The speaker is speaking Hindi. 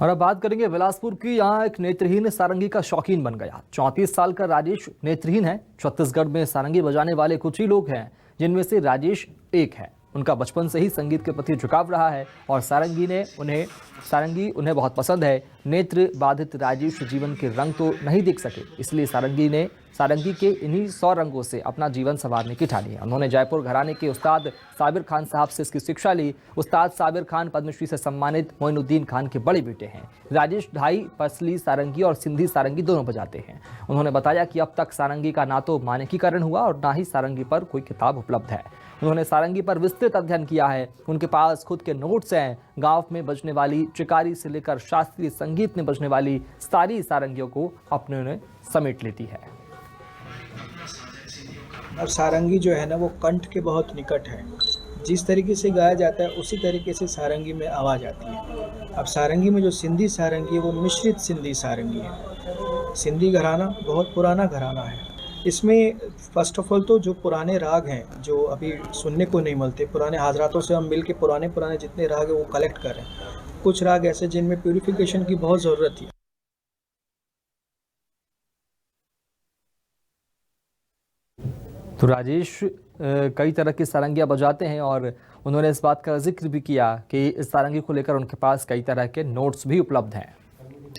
और अब बात करेंगे बिलासपुर की। यहाँ एक नेत्रहीन सारंगी का शौकीन बन गया। 34 साल का राजेश नेत्रहीन है। छत्तीसगढ़ में सारंगी बजाने वाले कुछ ही लोग हैं, जिनमें से राजेश एक है। उनका बचपन से ही संगीत के प्रति झुकाव रहा है और सारंगी उन्हें बहुत पसंद है। नेत्र बाधित राजेश जीवन के रंग तो नहीं देख सके, इसलिए सारंगी के इन्हीं 100 रंगों से अपना जीवन संवारने की ठानी है। उन्होंने जयपुर घराने के उस्ताद साबिर खान साहब से इसकी शिक्षा ली। उस्ताद साबिर खान पद्मश्री से सम्मानित मोइनुद्दीन खान के बड़े बेटे हैं। राजेश ढाई पसली सारंगी और सिंधी सारंगी दोनों बजाते हैं। उन्होंने बताया कि अब तक सारंगी का ना तो मानकीकरण हुआ और ना ही सारंगी पर कोई किताब उपलब्ध है। उन्होंने सारंगी पर विस्तृत अध्ययन किया है। उनके पास खुद के नोट्स हैं। गांव में बजने वाली चिकारी से लेकर शास्त्रीय संगीत में बजने वाली सारी सारंगियों को अपने ने समेट लेती है। अब सारंगी जो है ना, वो कंठ के बहुत निकट है। जिस तरीके से गाया जाता है उसी तरीके से सारंगी में आवाज़ आती है। अब सारंगी में जो सिंधी सारंगी है वो मिश्रित सिंधी सारंगी है। सिंधी घराना बहुत पुराना घराना है। इसमें फर्स्ट ऑफ ऑल तो जो पुराने राग हैं जो अभी सुनने को नहीं मिलते, पुराने हाजरातों से हम मिल के पुराने जितने राग हैं वो कलेक्ट करें। कुछ राग ऐसे जिनमें प्यूरिफिकेशन की बहुत ज़रूरत है। तो राजेश कई तरह की सारंगियां बजाते हैं और उन्होंने इस बात का जिक्र भी किया कि इस सारंगी को लेकर उनके पास कई तरह के नोट्स भी उपलब्ध हैं।